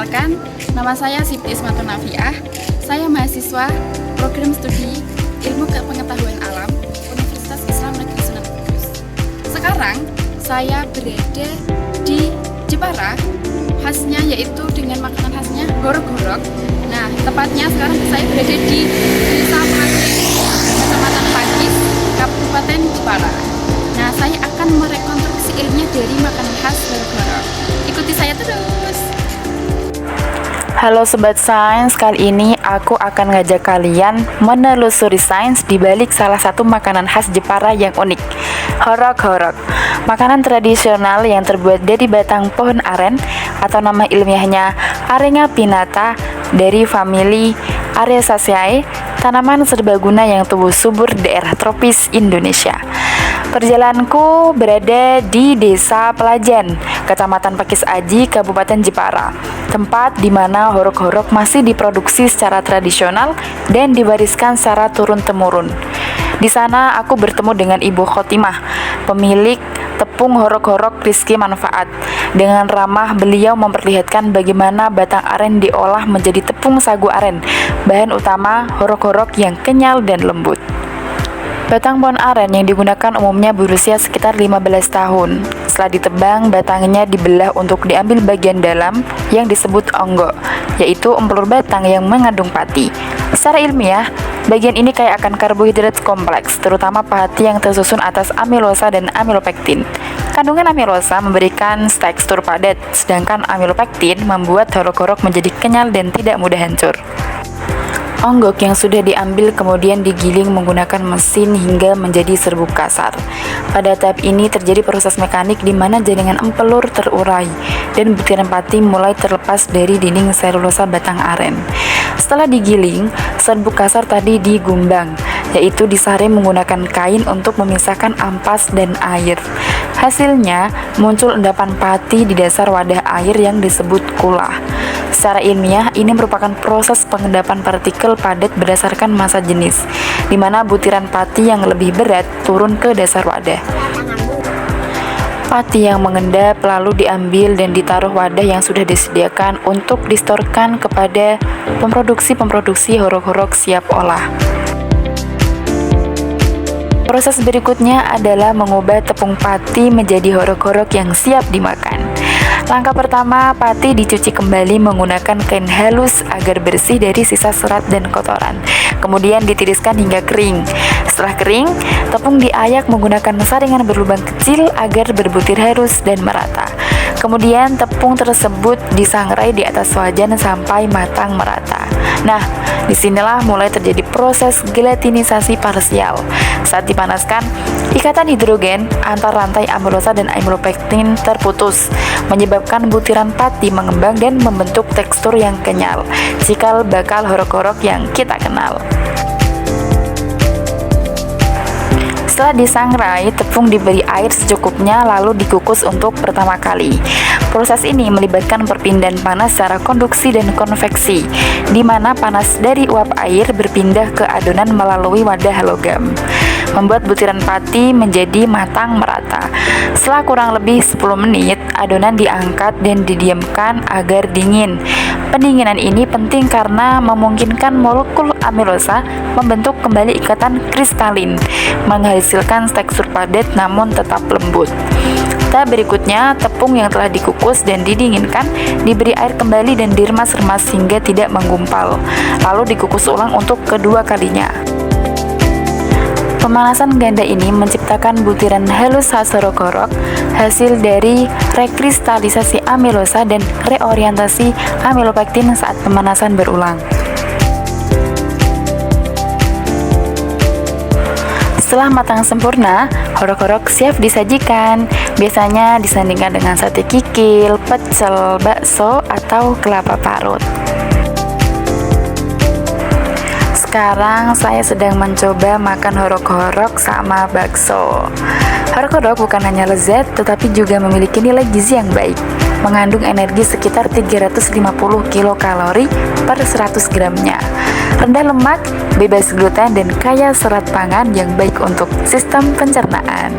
Perkenalkan, nama saya Siti Ismatun Nafiah. Saya mahasiswa program studi Ilmu Pengetahuan Alam Universitas Islam Negeri Sunan Kudus. Sekarang saya berada di Jepara, khasnya yaitu dengan makanan khasnya horok-horok. Nah, tepatnya sekarang saya berada di Desa Pagis, Kecamatan Pagis, Kabupaten Jepara. Nah, saya akan merekonstruksi ilmiah dari makanan khas horok-horok. Ikuti saya terus. Halo Sobat Sains, kali ini aku akan ngajak kalian menelusuri sains di balik salah satu makanan khas Jepara yang unik, horok-horok. Makanan tradisional yang terbuat dari batang pohon aren atau nama ilmiahnya Arenga pinnata dari famili Areaceae, tanaman serbaguna yang tumbuh subur di daerah tropis Indonesia. Perjalananku berada di Desa Pelajan, Kecamatan Pakis Aji, Kabupaten Jepara, tempat di mana horok-horok masih diproduksi secara tradisional dan diwariskan secara turun-temurun. Di sana aku bertemu dengan Ibu Khotimah, pemilik tepung horok-horok Rizki Manfaat. Dengan ramah beliau memperlihatkan bagaimana batang aren diolah menjadi tepung sagu aren, bahan utama horok-horok yang kenyal dan lembut. Batang pohon aren yang digunakan umumnya berusia sekitar 15 tahun. Setelah ditebang, batangnya dibelah untuk diambil bagian dalam yang disebut onggo, yaitu empelur batang yang mengandung pati. Secara ilmiah, bagian ini kaya akan karbohidrat kompleks, terutama pati yang tersusun atas amilosa dan amilopektin. Kandungan amilosa memberikan tekstur padat, sedangkan amilopektin membuat horok-horok menjadi kenyal dan tidak mudah hancur. Onggok yang sudah diambil kemudian digiling menggunakan mesin hingga menjadi serbuk kasar. Pada tahap ini terjadi proses mekanik di mana jaringan empelur terurai dan butiran pati mulai terlepas dari dinding selulosa batang aren. Setelah digiling, serbuk kasar tadi digumbang, yaitu disaring menggunakan kain untuk memisahkan ampas dan air. Hasilnya muncul endapan pati di dasar wadah air yang disebut kulah. Secara ilmiah, ini merupakan proses pengendapan partikel padat berdasarkan massa jenis, di mana butiran pati yang lebih berat turun ke dasar wadah. Pati yang mengendap lalu diambil dan ditaruh wadah yang sudah disediakan untuk distorkan kepada pemroduksi horok-horok siap olah. Proses berikutnya adalah mengubah tepung pati menjadi horok-horok yang siap dimakan. Langkah pertama, pati dicuci kembali menggunakan kain halus agar bersih dari sisa serat dan kotoran. Kemudian ditiriskan hingga kering. Setelah kering, tepung diayak menggunakan saringan berlubang kecil agar berbutir halus dan merata. Kemudian tepung tersebut disangrai di atas wajan sampai matang merata. Nah, disinilah mulai terjadi proses gelatinisasi parsial. Saat dipanaskan, ikatan hidrogen antar rantai amilosa dan amilopektin terputus, menyebabkan butiran pati mengembang dan membentuk tekstur yang kenyal, cikal bakal horok-horok yang kita kenal. Setelah disangrai, tepung diberi air secukupnya lalu dikukus untuk pertama kali. Proses ini melibatkan perpindahan panas secara konduksi dan konveksi, di mana panas dari uap air berpindah ke adonan melalui wadah logam, membuat butiran pati menjadi matang merata. Setelah kurang lebih 10 menit, adonan diangkat dan didiamkan agar dingin. Pendinginan ini penting karena memungkinkan molekul amilosa membentuk kembali ikatan kristalin, menghasilkan tekstur padat namun tetap lembut. Tahap berikutnya, tepung yang telah dikukus dan didinginkan diberi air kembali dan diremas-remas hingga tidak menggumpal, lalu dikukus ulang untuk kedua kalinya. Pemanasan ganda ini menciptakan butiran halus khas horok-horok, hasil dari rekristalisasi amilosa dan reorientasi amilopektin saat pemanasan berulang. Setelah matang sempurna, horok-horok siap disajikan. Biasanya disandingkan dengan sate kikil, pecel, bakso, atau kelapa parut. Sekarang saya sedang mencoba makan horok-horok sama bakso. Horok-horok bukan hanya lezat, tetapi juga memiliki nilai gizi yang baik. Mengandung energi sekitar 350 kilokalori per 100 gramnya. Rendah lemak, bebas gluten, dan kaya serat pangan yang baik untuk sistem pencernaan.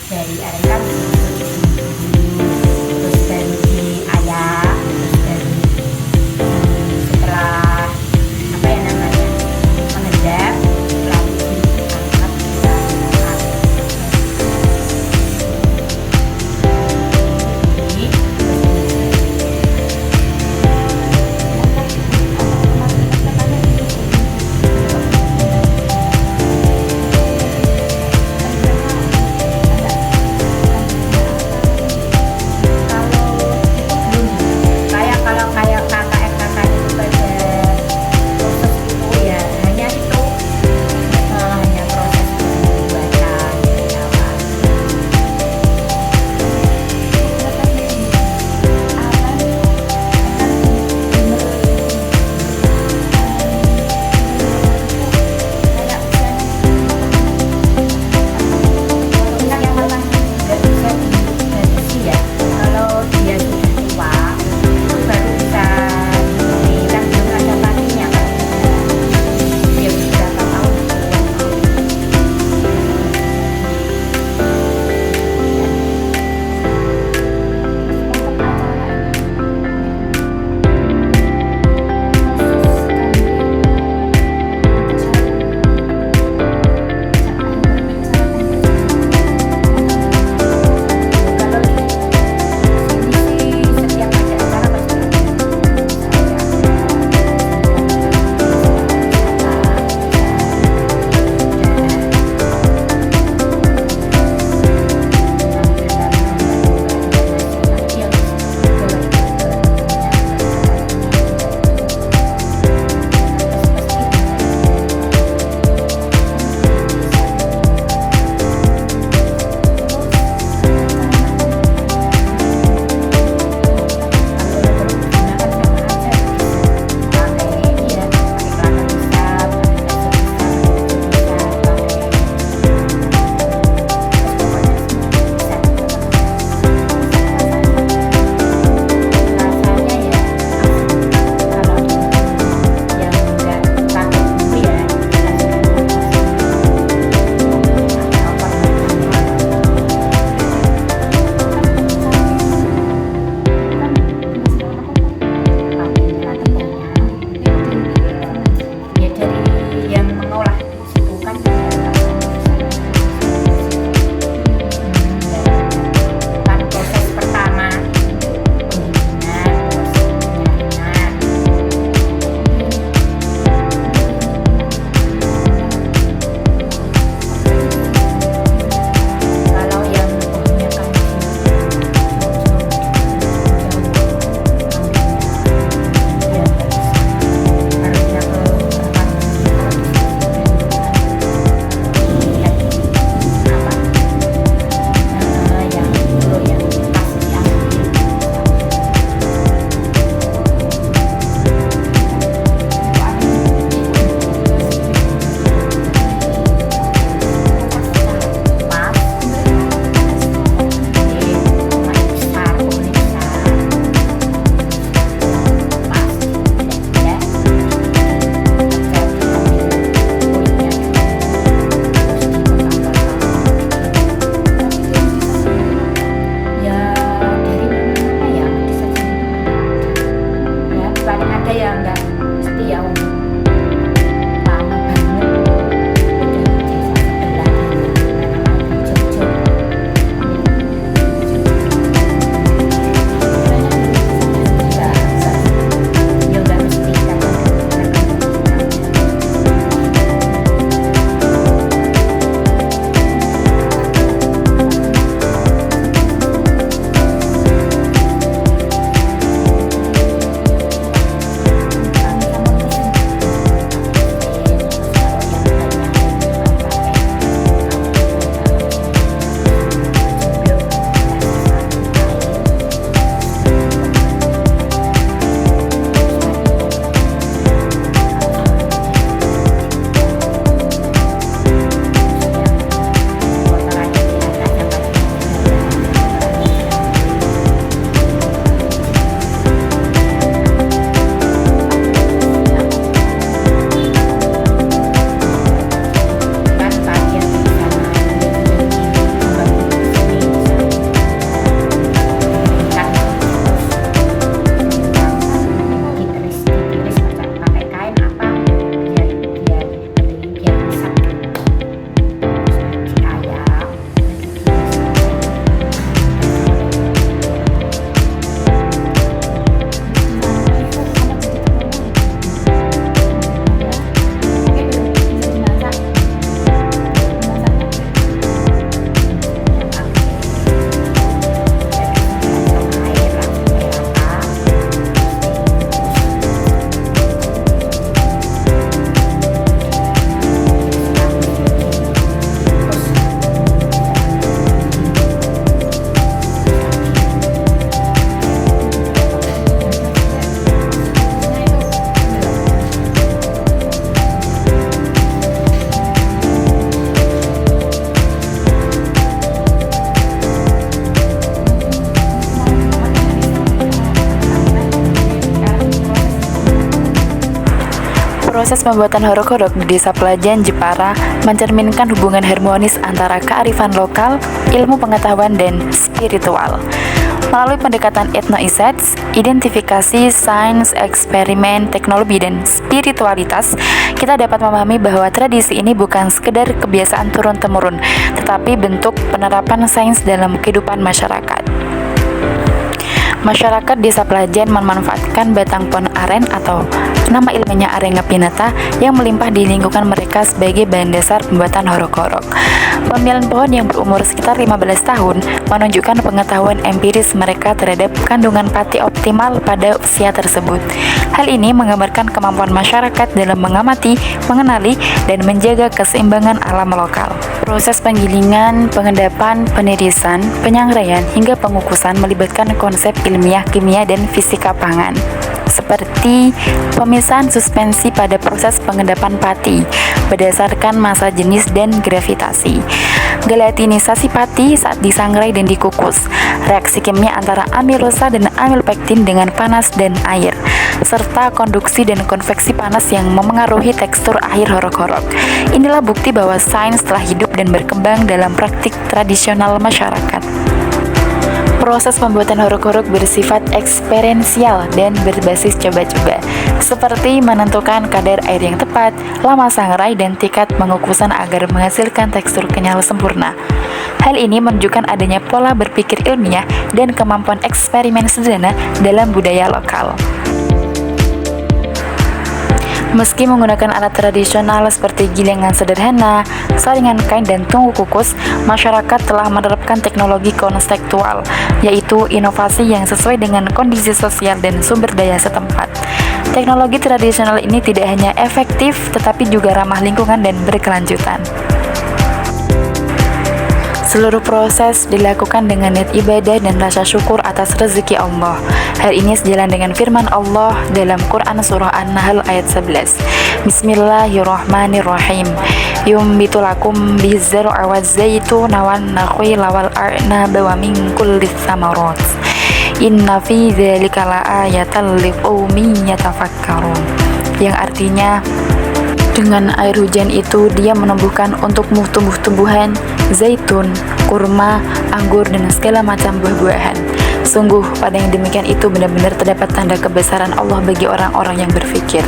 dari aren kambing, terus baru diayak, setelah apa ya namanya mengendap, lalu diangkat bisa makan. Proses pembuatan horok-horok di Desa Pelajan Jepara mencerminkan hubungan harmonis antara kearifan lokal, ilmu pengetahuan, dan spiritual. Melalui pendekatan ethnoisets, identifikasi, sains, eksperimen, teknologi, dan spiritualitas, kita dapat memahami bahwa tradisi ini bukan sekedar kebiasaan turun-temurun, tetapi bentuk penerapan sains dalam kehidupan masyarakat. Masyarakat Desa Pelajan memanfaatkan batang pohon aren atau nama ilmiahnya Arenga pinnata yang melimpah di lingkungan mereka sebagai bahan dasar pembuatan horok-horok. Pemilihan pohon yang berumur sekitar 15 tahun menunjukkan pengetahuan empiris mereka terhadap kandungan pati optimal pada usia tersebut. Hal ini menggambarkan kemampuan masyarakat dalam mengamati, mengenali, dan menjaga keseimbangan alam lokal. Proses penggilingan, pengendapan, penirisan, penyangraian, hingga pengukusan melibatkan konsep ilmiah kimia dan fisika pangan, seperti pemisahan suspensi pada proses pengendapan pati berdasarkan massa jenis dan gravitasi, gelatinisasi pati saat disangrai dan dikukus, reaksi kimia antara amilosa dan amilpektin dengan panas dan air, serta konduksi dan konveksi panas yang memengaruhi tekstur akhir horok-horok. Inilah bukti bahwa sains telah hidup dan berkembang dalam praktik tradisional masyarakat. Proses pembuatan horok-horok bersifat eksperiensial dan berbasis coba-coba, seperti menentukan kadar air yang tepat, lama sangrai, dan tingkat pengukusan agar menghasilkan tekstur kenyal sempurna. Hal ini menunjukkan adanya pola berpikir ilmiah dan kemampuan eksperimen sederhana dalam budaya lokal. Meski menggunakan alat tradisional seperti gilingan sederhana, saringan kain, dan tungku kukus, masyarakat telah menerapkan teknologi konseptual, yaitu inovasi yang sesuai dengan kondisi sosial dan sumber daya setempat. Teknologi tradisional ini tidak hanya efektif, tetapi juga ramah lingkungan dan berkelanjutan. Seluruh proses dilakukan dengan niat ibadah dan rasa syukur atas rezeki Allah. Hal ini sejalan dengan firman Allah dalam Quran Surah An-Nahl ayat 11. Bismillahirrahmanirrahim. Yumbitu lakum bizzar'a waz-zaituna wan-nakhila wal-a'naba wa min kullis samarat. Inna fi dzalika la'ayatan liqaumin yatafakkarun. Yang artinya, dengan air hujan itu dia menumbuhkan untukmu tumbuh-tumbuhan, zaitun, kurma, anggur, dan segala macam buah-buahan. Sungguh pada yang demikian itu benar-benar terdapat tanda kebesaran Allah bagi orang-orang yang berfikir.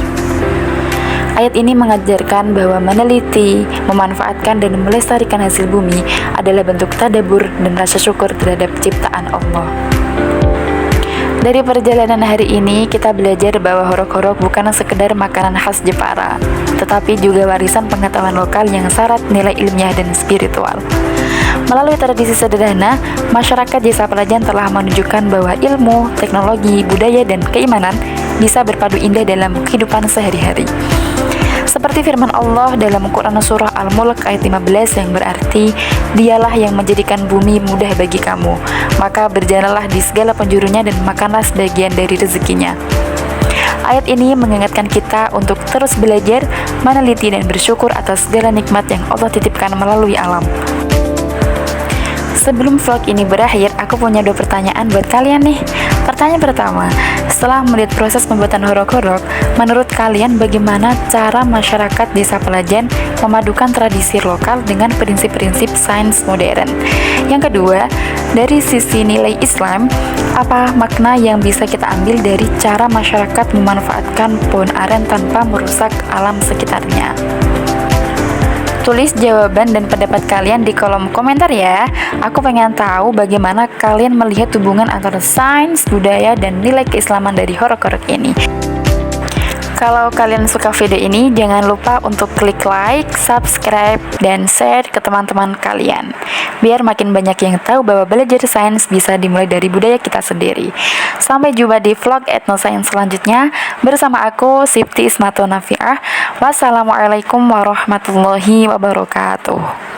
Ayat ini mengajarkan bahwa meneliti, memanfaatkan, dan melestarikan hasil bumi adalah bentuk tadabbur dan rasa syukur terhadap ciptaan Allah. Dari perjalanan hari ini, kita belajar bahwa horok-horok bukan sekedar makanan khas Jepara, tetapi juga warisan pengetahuan lokal yang syarat nilai ilmiah dan spiritual. Melalui tradisi sederhana, masyarakat Desa Pelajan telah menunjukkan bahwa ilmu, teknologi, budaya, dan keimanan bisa berpadu indah dalam kehidupan sehari-hari. Seperti firman Allah dalam Quran Surah Al-Mulk ayat 15 yang berarti, dialah yang menjadikan bumi mudah bagi kamu, maka berjalanlah di segala penjurunya dan makanlah sebagian dari rezekinya. Ayat ini mengingatkan kita untuk terus belajar, meneliti, dan bersyukur atas segala nikmat yang Allah titipkan melalui alam. Sebelum vlog ini berakhir, aku punya 2 pertanyaan buat kalian nih. Pertanyaan pertama, setelah melihat proses pembuatan horok-horok, menurut kalian bagaimana cara masyarakat Desa Pelajan memadukan tradisi lokal dengan prinsip-prinsip sains modern? Yang kedua, dari sisi nilai Islam, apa makna yang bisa kita ambil dari cara masyarakat memanfaatkan pohon aren tanpa merusak alam sekitarnya? Tulis jawaban dan pendapat kalian di kolom komentar ya. Aku pengen tahu bagaimana kalian melihat hubungan antara sains, budaya, dan nilai keislaman dari horok-horok ini. Kalau kalian suka video ini, jangan lupa untuk klik like, subscribe, dan share ke teman-teman kalian. Biar makin banyak yang tahu bahwa belajar sains bisa dimulai dari budaya kita sendiri. Sampai jumpa di vlog Etnosains selanjutnya bersama aku, Sifty Ismato Nafiah. Wassalamualaikum warahmatullahi wabarakatuh.